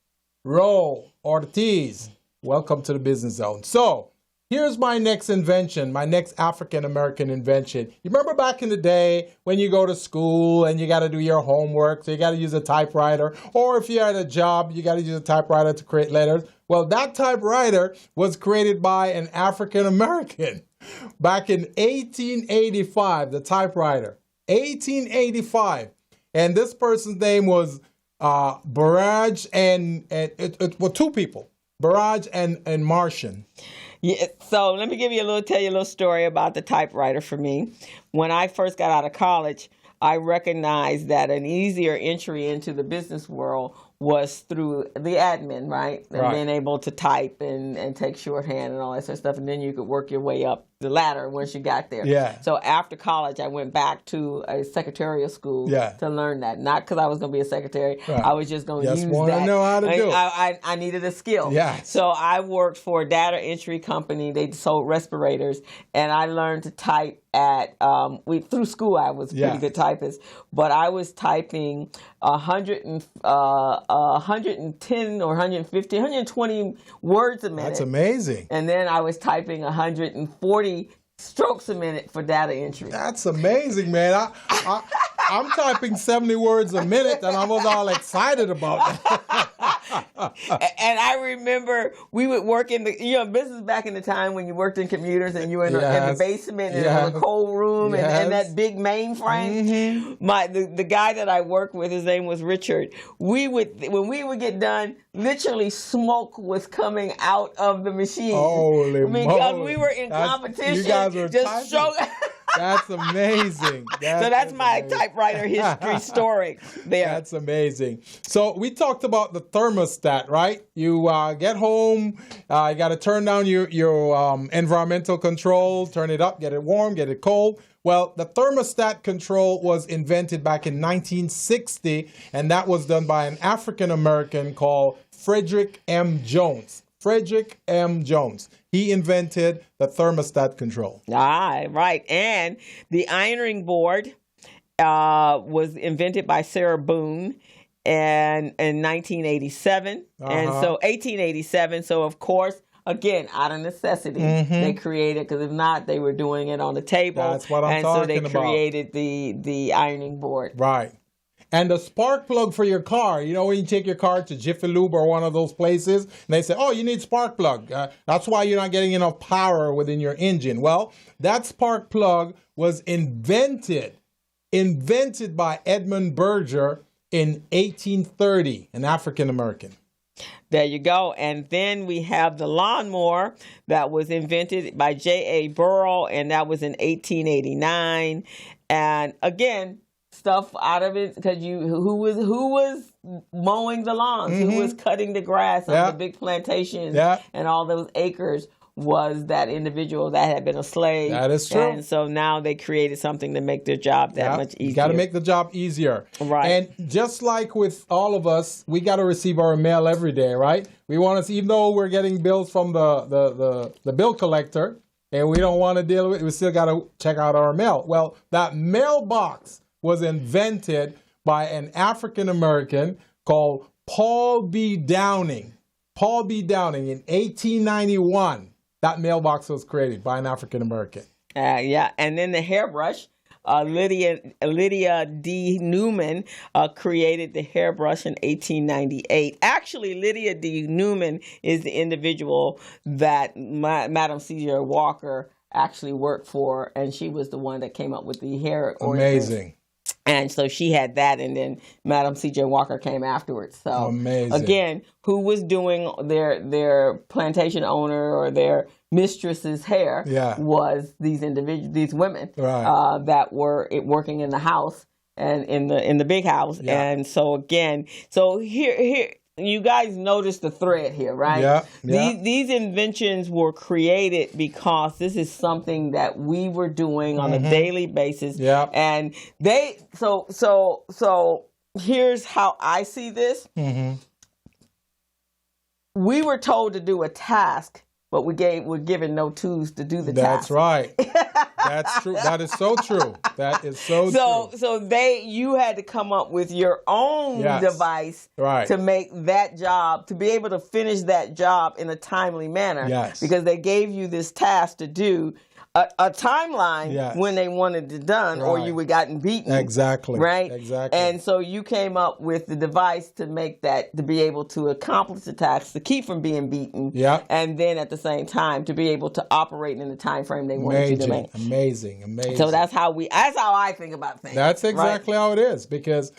Ro Ortiz, welcome to the Business Zone. So, here's my next invention, my next African-American invention. You remember back in the day when you go to school and you got to do your homework, so you got to use a typewriter, or if you're at a job, you got to use a typewriter to create letters. Well, that typewriter was created by an African-American. Back in 1885, the typewriter, 1885. And this person's name was Barrage and it was two people, Barrage and Martian.
Yeah, so let me tell you a little story about the typewriter for me. When I first got out of college, I recognized that an easier entry into the business world was through the admin, right? And being able to type and take shorthand and all that sort of stuff. And then you could work your way up the ladder once you got there.
Yeah.
So after college, I went back to a secretarial school to learn that. Not because I was going to be a secretary. Right. I was just going to use that. Just want to
know how to do it.
I needed a skill.
Yeah.
So I worked for a data entry company. They sold respirators. And I learned to type at, through school, I was a pretty good typist. But I was typing 110 or 150, 120 words a minute.
That's amazing.
And then I was typing 140 strokes a minute for data entry.
That's amazing, man. I'm typing 70 words a minute, and I was all excited about that.
And I remember we would work in the business back in the time when you worked in computers and you were in the basement and in a cold room and that big mainframe. The guy that I worked with, his name was Richard. When we would get done, literally smoke was coming out of the machine.
Holy moly.
Because we were in competition.
You guys were
just
typing. That's amazing.
That's my amazing typewriter history story there.
That's amazing. So we talked about the thermostat, right? You get home, you got to turn down your environmental control, turn it up, get it warm, get it cold. Well, the thermostat control was invented back in 1960, and that was done by an African-American called Frederick M. Jones. Frederick M. Jones. He invented the thermostat control.
Right. And the ironing board was invented by Sarah Boone in 1987. And so 1887. So, of course, again, out of necessity, they created, because if not, they were doing it on the table.
That's what I'm talking about.
And so they created the ironing board.
Right. And the spark plug for your car, when you take your car to Jiffy Lube or one of those places, and they say, you need spark plug. That's why you're not getting enough power within your engine. Well, that spark plug was invented by Edmund Berger in 1830, an African American.
There you go. And then we have the lawnmower that was invented by J.A. Burrell, and that was in 1889. And again, stuff out of it, because who was mowing the lawns, who was cutting the grass on the big plantations and all those acres was that individual that had been a slave.
That is true.
And so now they created something to make their job that much easier.
You got to make the job easier.
Right.
And just like with all of us, we got to receive our mail every day, right? We want to see, even though we're getting bills from the bill collector, and we don't want to deal with it, we still got to check out our mail. Well, that mailbox was invented by an African American called Paul B. Downing. Paul B. Downing in 1891. That mailbox was created by an African American.
And then the hairbrush, Lydia D. Newman created the hairbrush in 1898. Actually, Lydia D. Newman is the individual that Madam C.J. Walker actually worked for, and she was the one that came up with the hair ornaments.
Amazing.
And so she had that, and then Madam C.J. Walker came afterwards. So
amazing.
Again, who was doing their plantation owner or their mistress's hair was these individuals, these women that were working in the house and in the big house. Yeah. And so again, here. You guys notice the thread here, right?
Yeah.
These inventions were created because this is something that we were doing on a daily basis.
Yeah.
And so here's how I see this. Mm-hmm. We were told to do a task, but we're given no tools to do the task.
That's right. That's true. That is so true. That is so true.
So you had to come up with your own device to make that job, to be able to finish that job in a timely manner.
Yes.
Because they gave you this task to do a timeline when they wanted it done, or you would gotten beaten.
Exactly.
Right?
Exactly.
And so you came up with the device to make that, to be able to accomplish the task, to keep from being beaten.
Yeah.
And then at the same time, to be able to operate in the time frame they wanted you to make.
Amazing.
So that's how I think about things.
That's exactly how it is, because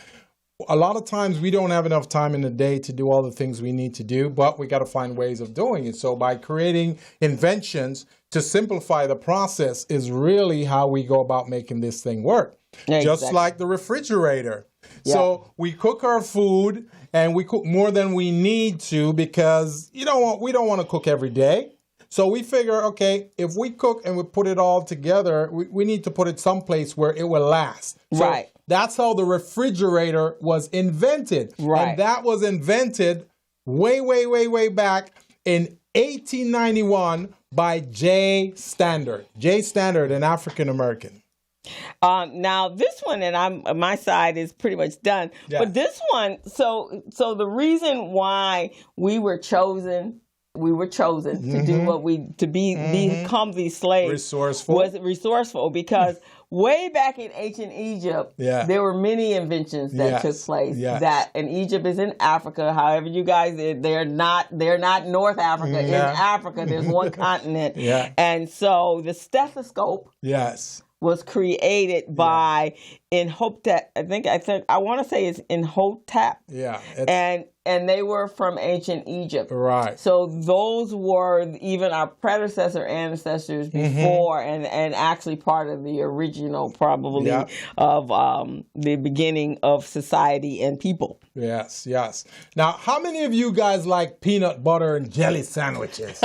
a lot of times we don't have enough time in the day to do all the things we need to do, but we got to find ways of doing it. So by creating inventions to simplify the process is really how we go about making this thing work. Exactly. Just like the refrigerator. Yeah. So we cook our food, and we cook more than we need to, because we don't want to cook every day. So we figure, okay, if we cook and we put it all together, we need to put it someplace where it will last. So that's how the refrigerator was invented. Right. And that was invented way, way, way, way back in 1891 by J. Standard. J. Standard, an African American.
Now this one, and my side is pretty much done. Yeah. But this one, so the reason why we were chosen to do become these slaves. Was resourceful because way back in ancient Egypt, there were many inventions that took place. That, and Egypt is in Africa. However, you guys, they're not North Africa. In Africa, there's one continent. And so the stethoscope was created by Imhotep. I want to say it's Imhotep. And they were from ancient Egypt. Right. So those were even our ancestors before, and actually part of the original, probably, of the beginning of society and people.
Yes. Now, how many of you guys like peanut butter and jelly sandwiches?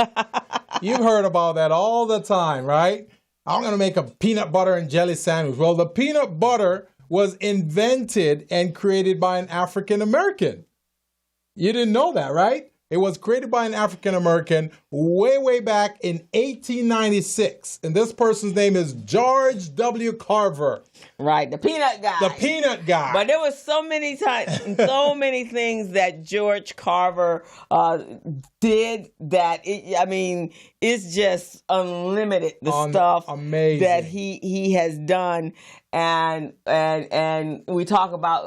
You've heard about that all the time, right? I'm going to make a peanut butter and jelly sandwich. Well, the peanut butter was invented and created by an African American. You didn't know that, right? It was created by an African American way, way back in 1896. And this person's name is George W. Carver.
Right, the peanut guy.
The peanut guy.
But there was so many times, so many things that George Carver did that, it's just unlimited, the stuff
amazing
that he has done. And we talk about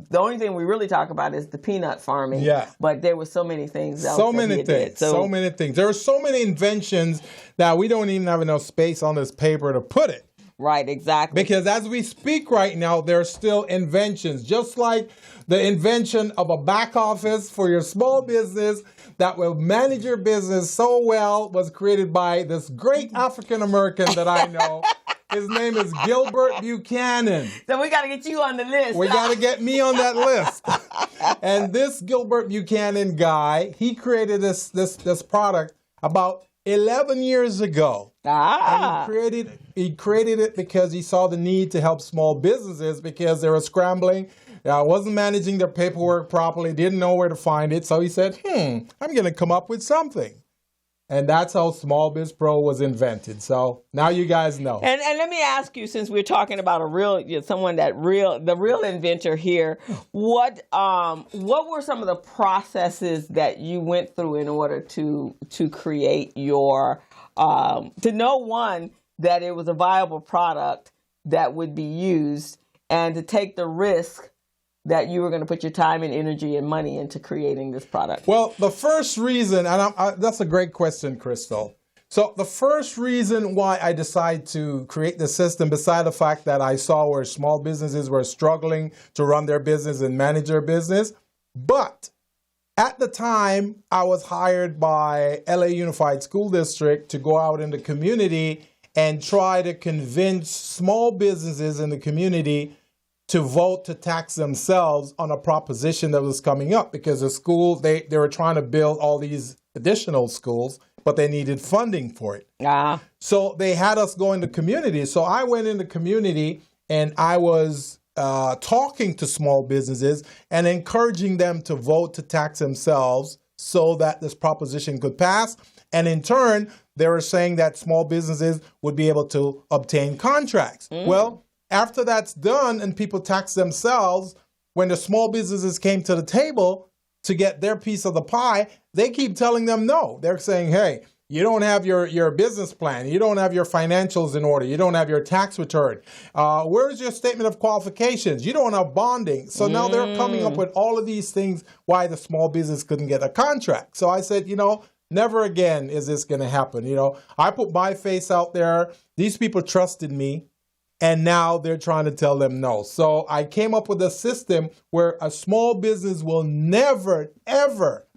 the only thing we really talk about is the peanut farming. Yeah. But there were so many things else.
So many things. So many things. There are so many inventions that we don't even have enough space on this paper to put it.
Right, exactly.
Because as we speak right now, there are still inventions, just like the invention of a back office for your small business that will manage your business so well was created by this great African American that I know. His name is Gilbert Buchanan.
So we got to get you on the list.
We got to get me on that list. And this Gilbert Buchanan guy, he created this product about 11 years ago. And he created it because he saw the need to help small businesses because they were scrambling, wasn't managing their paperwork properly, didn't know where to find it. So he said, I'm going to come up with something. And that's how Small Biz Pro was invented. So now you guys know.
And let me ask you, since we're talking about the real inventor here, what were some of the processes that you went through in order to create your to know, one, that it was a viable product that would be used, and to take the risk that you were going to put your time and energy and money into creating this product?
Well, the first reason, and that's a great question, Crystal. So the first reason why I decided to create the system, beside the fact that I saw where small businesses were struggling to run their business and manage their business, but at the time I was hired by LA Unified School District to go out in the community and try to convince small businesses in the community to vote to tax themselves on a proposition that was coming up, because the school, they were trying to build all these additional schools, but they needed funding for it. So they had us go in the community. So I went in the community and I was talking to small businesses and encouraging them to vote to tax themselves so that this proposition could pass. And in turn, they were saying that small businesses would be able to obtain contracts. Well, after that's done and people tax themselves, when the small businesses came to the table to get their piece of the pie, they keep telling them no. They're saying, hey, you don't have your business plan. You don't have your financials in order. You don't have your tax return. Where's your statement of qualifications? You don't have bonding. So now they're coming up with all of these things why the small business couldn't get a contract. So I said, never again is this going to happen. I put my face out there. These people trusted me. And now they're trying to tell them no. So I came up with a system where a small business will never, ever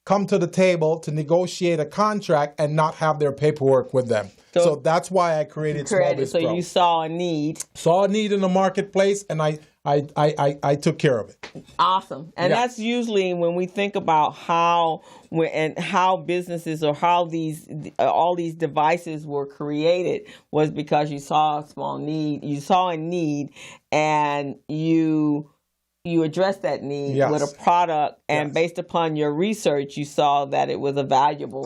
come to the table to negotiate a contract and not have their paperwork with them. So that's why I created Small Biz Pro.
So you saw a need.
Saw a need in the marketplace, and I took care of it.
Awesome. And that's usually when we think about how businesses or how all these devices were created, was because you saw a need, and you addressed that need with a product, and based upon your research, you saw that it was a valuable.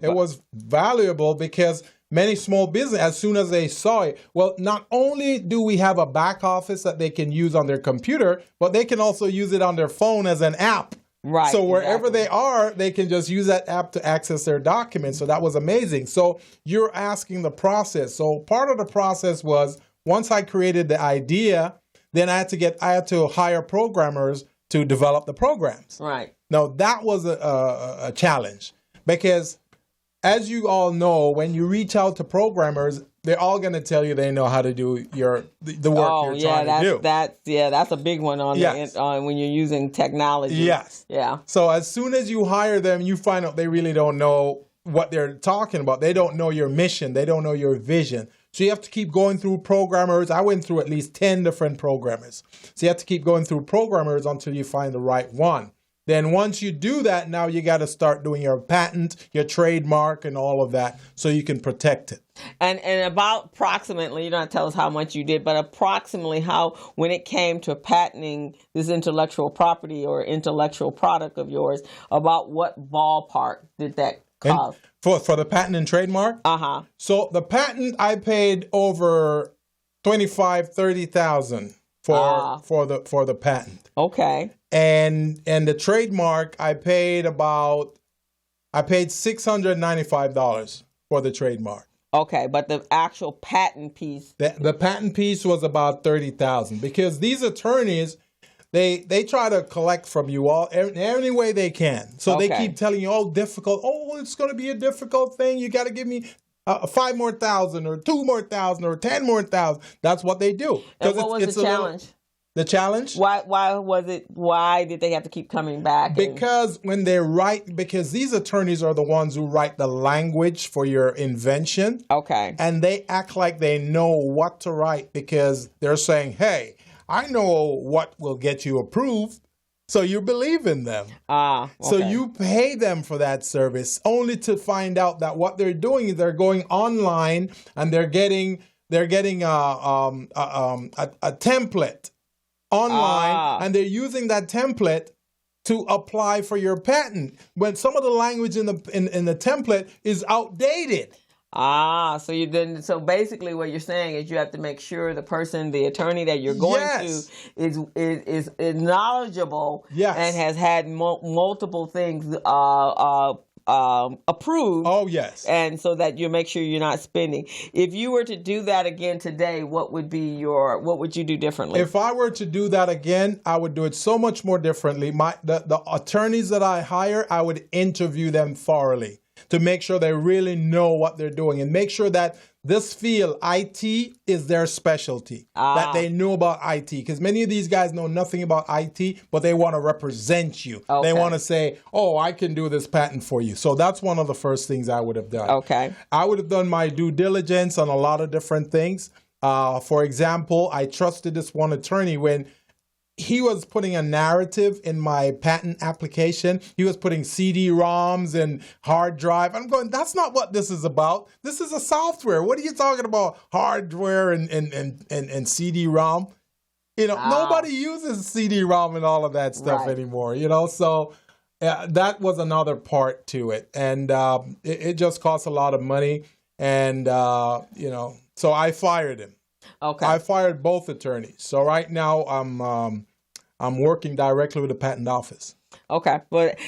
It was valuable because many small businesses, as soon as they saw it, well, not only do we have a back office that they can use on their computer, but they can also use it on their phone as an app.
Right.
So wherever they are, they can just use that app to access their documents. So that was amazing. So you're asking the process. So part of the process was, once I created the idea, then I had to hire programmers to develop the programs.
Right.
Now that was a challenge, because as you all know, when you reach out to programmers, they're all going to tell you they know how to do the work you're trying to do.
That's a big one on when you're using technology.
Yes.
Yeah.
So as soon as you hire them, you find out they really don't know what they're talking about. They don't know your mission. They don't know your vision. So you have to keep going through programmers. I went through at least 10 different programmers. So you have to keep going through programmers until you find the right one. Then once you do that, now you got to start doing your patent, your trademark, and all of that so you can protect it.
And about approximately, you don't have to tell us how much you did, but approximately when it came to patenting this intellectual property or intellectual product of yours, about what ballpark did that cost?
For the patent and trademark?
Uh-huh.
So the patent, I paid over $25,000-$30,000 for the patent.
Okay.
And the trademark, I paid $695 for the trademark.
Okay, but the actual patent piece,
the patent piece was about $30,000, because these attorneys, they try to collect from you all any way they can. So they keep telling you, difficult. Oh, it's going to be a difficult thing. You got to give me $5,000 more, or $2,000 more, or $10,000 more. That's what they do.
And what was the challenge?
The challenge?
Why did they have to keep coming back?
Because because these attorneys are the ones who write the language for your invention.
Okay.
And they act like they know what to write, because they're saying, hey, I know what will get you approved. So you believe in them. Okay. So you pay them for that service, only to find out that what they're doing is they're going online and they're getting a template online, and they're using that template to apply for your patent, when some of the language in the template is outdated.
So basically what you're saying is you have to make sure the attorney that you're going to is knowledgeable and has had multiple things approved.
Oh, yes.
And so that you make sure you're not spending. If you were to do that again today, what would you do differently?
If I were to do that again, I would do it so much more differently. The attorneys that I hire, I would interview them thoroughly. to make sure they really know what they're doing and make sure that this field, IT, is their specialty, that they know about IT. Because many of these guys know nothing about IT, but they want to represent you. They want to say, oh, I can do this patent for you. So that's one of the first things I would have done.
Okay.
I would have done my due diligence on a lot of different things. For example, I trusted this one attorney when he was putting a narrative in my patent application. He was putting CD-ROMs and hard drive. I'm going, that's not what this is about. This is a software. What are you talking about? Hardware and CD-ROM? Nobody uses CD-ROM and all of that stuff anymore, So that was another part to it. And it just costs a lot of money. And, so I fired him. Okay. I fired both attorneys. So right now I'm working directly with the patent office.
Okay.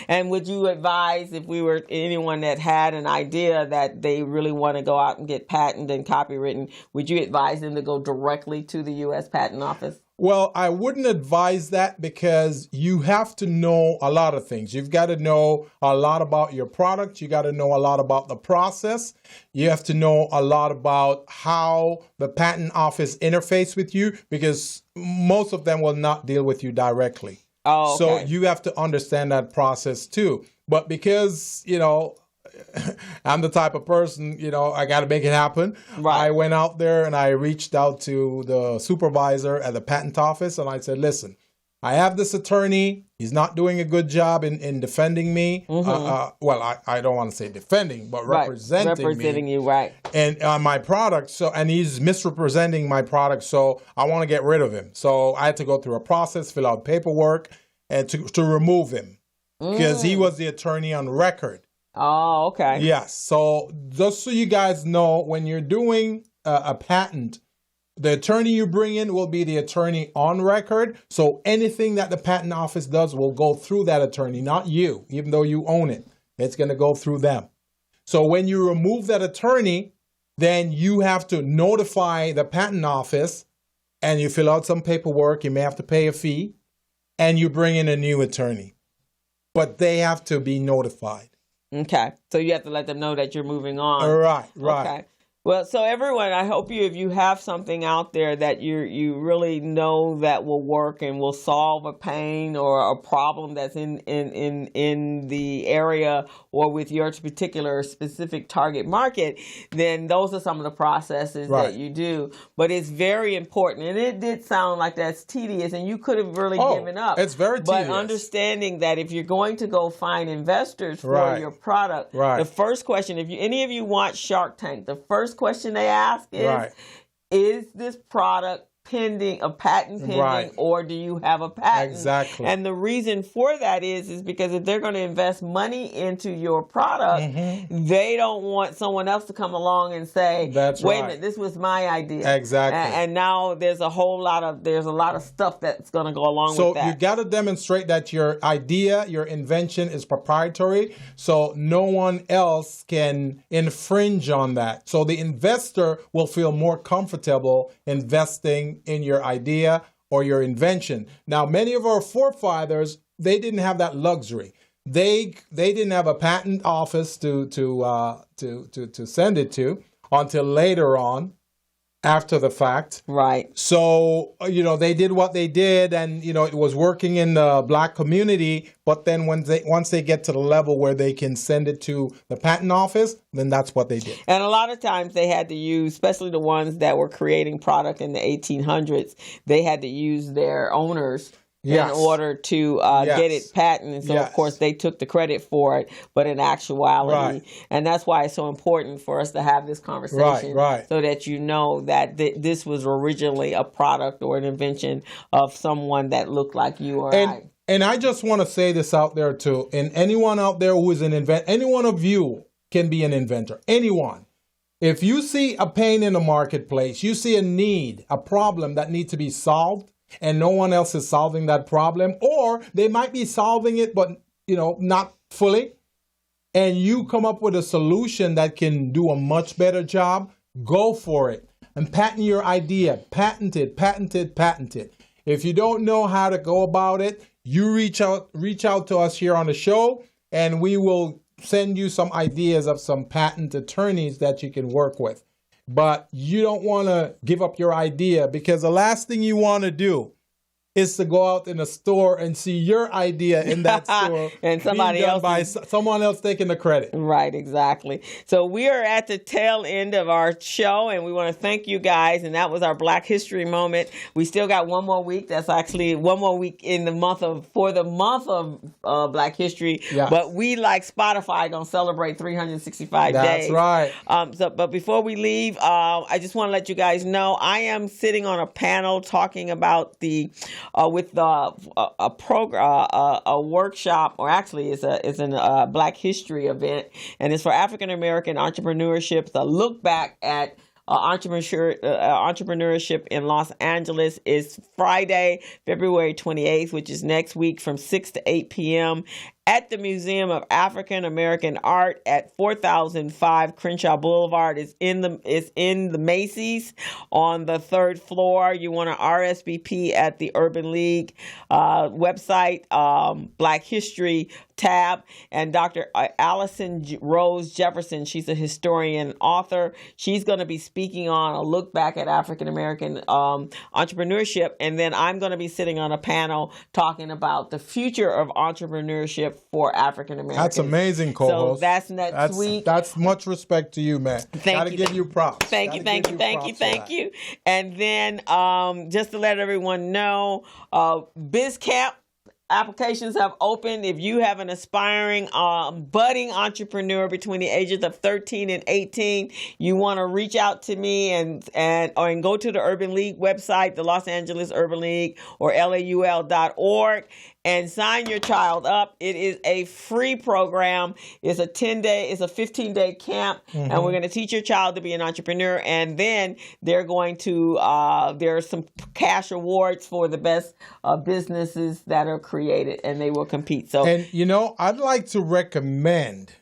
And would you advise, if we were anyone that had an idea that they really want to go out and get patented and copywritten, would you advise them to go directly to the U.S. Patent Office?
Well, I wouldn't advise that because you have to know a lot of things. You've got to know a lot about your product. You got to know a lot about the process. You have to know a lot about how the patent office interface with you, because most of them will not deal with you directly. Oh, okay. So you have to understand that process too. But because, I'm the type of person, I got to make it happen. Right. I went out there and I reached out to the supervisor at the patent office and I said, listen, I have this attorney. He's not doing a good job in defending me. Mm-hmm. I don't want to say defending, but representing me.
You, right.
And on my product. And he's misrepresenting my product. So I want to get rid of him. So I had to go through a process, fill out paperwork and to remove him because he was the attorney on record.
Oh, okay.
Yes. So just so you guys know, when you're doing a patent, the attorney you bring in will be the attorney on record. So anything that the patent office does will go through that attorney, not you, even though you own it. It's going to go through them. So when you remove that attorney, then you have to notify the patent office and you fill out some paperwork. You may have to pay a fee and you bring in a new attorney. But they have to be notified.
Okay. So you have to let them know that you're moving on.
Right.
Okay. Well, so everyone, I hope if you have something out there that you really know that will work and will solve a pain or a problem that's in the area or with your particular specific target market, then those are some of the processes that you do. But it's very important. And it did sound like that's tedious and you could have really given up.
It's very tedious.
But understanding that if you're going to go find investors for your product, the first question, if any of you watch Shark Tank, the first question they ask is this product a patent pending, or do you have a patent?
Exactly.
And the reason for that is because if they're going to invest money into your product, they don't want someone else to come along and say, wait a minute, this was my idea.
Exactly.
And now there's a lot of stuff that's going to go along with that.
So you got to demonstrate that your idea, your invention is proprietary, so no one else can infringe on that. So the investor will feel more comfortable investing in your idea or your invention. Now, many of our forefathers, they didn't have that luxury. They didn't have a patent office to send it to until later on, after the fact.
Right.
So, they did what they did and, it was working in the Black community. But then once they get to the level where they can send it to the patent office, then that's what they did.
And a lot of times they had to use, especially the ones that were creating product in the 1800s, they had to use their owners in order to get it patented. And so, of course, they took the credit for it, but in actuality, and that's why it's so important for us to have this conversation so that you know that this was originally a product or an invention of someone that looked like you or I.
And I just want to say this out there, too. And anyone out there who is an inventor, any one of you can be an inventor. Anyone. If you see a pain in the marketplace, you see a need, a problem that needs to be solved, and no one else is solving that problem, or they might be solving it, but, not fully, and you come up with a solution that can do a much better job, go for it. And patent your idea. Patent it, patent it, patent it. If you don't know how to go about it, you reach out to us here on the show, and we will send you some ideas of some patent attorneys that you can work with. But you don't want to give up your idea, because the last thing you want to do is to go out in a store and see your idea in that store
and somebody else
by someone else taking the credit.
Right, exactly. So we are at the tail end of our show, and we want to thank you guys. And that was our Black History Moment. We still got one more week. That's actually one more week in the month of Black History.
Yes.
But we, like Spotify, gonna celebrate 365 days.
That's right.
But before we leave, I just want to let you guys know I am sitting on a panel talking about a workshop, or actually it's a Black History event, and it's for African American entrepreneurship. It's a look back at entrepreneurship in Los Angeles. Is Friday, February 28th, which is next week, from 6 to 8 p.m. at the Museum of African American Art at 4005 Crenshaw Boulevard. It's in the Macy's on the 3rd floor. You want to RSVP at the Urban League website, Black History tab. And Dr. Allison Rose Jefferson, she's a historian and author. She's going to be speaking on a look back at African American entrepreneurship. And then I'm going to be sitting on a panel talking about the future of entrepreneurship for African Americans.
That's amazing, co-host.
So that's next week.
That's much respect to you, man. Gotta give you props.
Thank you. And then just to let everyone know, BizCamp applications have opened. If you have an aspiring budding entrepreneur between the ages of 13 and 18, you want to reach out to me and go to the Urban League website, the Los Angeles Urban League, or laul.org, and sign your child up. It is a free program. It's a 15-day camp, and we're going to teach your child to be an entrepreneur. And then they're going to, there are some cash awards for the best businesses that are created, and they will compete. So,
and I'd like to recommend,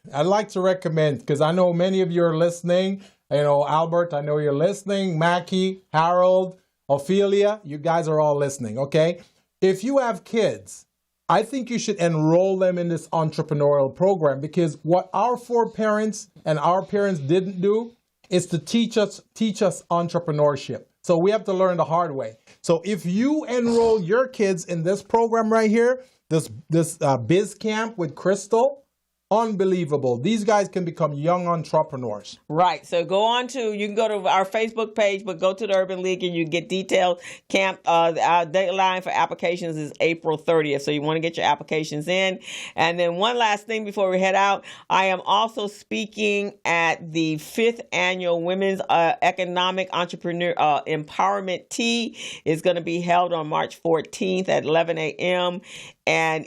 because I know many of you are listening. Albert, I know you're listening. Mackie, Harold, Ophelia, you guys are all listening. Okay, if you have kids, I think you should enroll them in this entrepreneurial program, because what our foreparents and our parents didn't do is to teach us entrepreneurship. So we have to learn the hard way. So if you enroll your kids in this program right here, this Biz Camp with Crystal, unbelievable. These guys can become young entrepreneurs.
Right. So you can go to our Facebook page, but go to the Urban League and you get details. Camp, our deadline for applications is April 30th. So you want to get your applications in. And then one last thing before we head out, I am also speaking at the 5th annual Women's Economic Entrepreneur Empowerment Tea. It's going to be held on March 14th at 11 a.m. And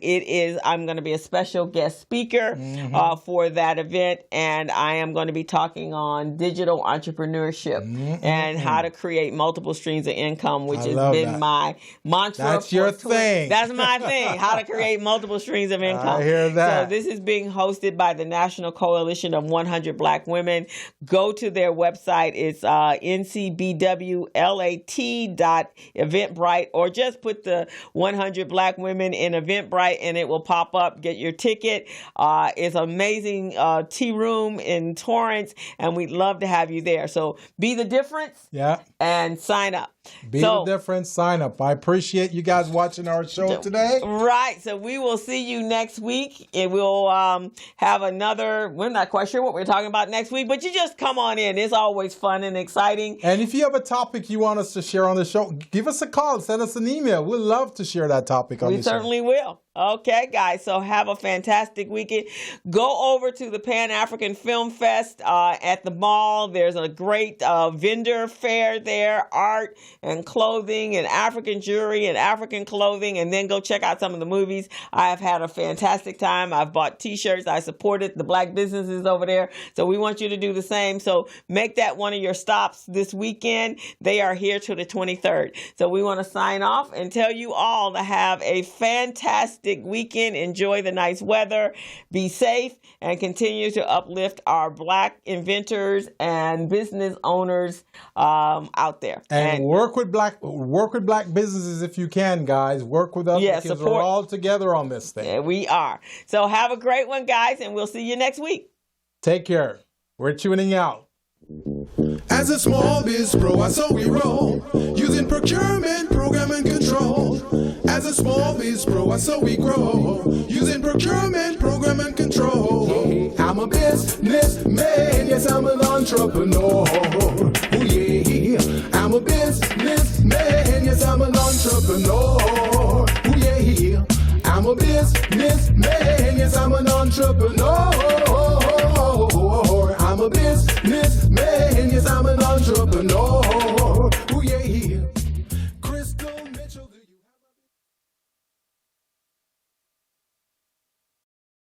I'm going to be a special guest speaker for that event. And I am going to be talking on digital entrepreneurship and how to create multiple streams of income, which has been my mantra.
That's your thing.
That's my thing, how to create multiple streams of income.
I hear that.
So this is being hosted by the National Coalition of 100 Black Women. Go to their website. It's ncbwlat.eventbrite, or just put the 100 Black Women in Eventbrite and it will pop up. Get your ticket. It's an amazing tea room in Torrance, and we'd love to have you there. So be the difference and sign up.
Be the difference, sign up. I appreciate you guys watching our show today.
Right. So we will see you next week. And we'll have another, we're not quite sure what we're talking about next week, but you just come on in. It's always fun and exciting.
And if you have a topic you want us to share on the show, give us a call, send us an email. We'd love to share that topic on the show.
We certainly will. Okay, guys. So have a fantastic weekend. Go over to the Pan-African Film Fest at the mall. There's a great vendor fair there, art and clothing and African jewelry and African clothing, and then go check out some of the movies. I have had a fantastic time. I've bought t-shirts. I supported the Black businesses over there. So we want you to do the same. So make that one of your stops this weekend. They are here till the 23rd. So we want to sign off and tell you all to have a fantastic weekend. Enjoy the nice weather. Be safe and continue to uplift our Black inventors and business owners out there.
And Work with black businesses if you can, guys. Work with us because
support.
we're all together on this thing.
Yeah, we are. So have a great one, guys, and we'll see you next week.
Take care. We're tuning out.
As a small biz pro, I saw we roll, using procurement, program, and control. As a small biz pro, I saw we grow, using procurement, program, and control. I'm a businessman, yes, I'm an entrepreneur. Oh yeah, I'm a businessman, yes, I'm an entrepreneur. Oh yeah, I'm a businessman, yes, I'm an entrepreneur. I'm a businessman, yes, I'm an entrepreneur.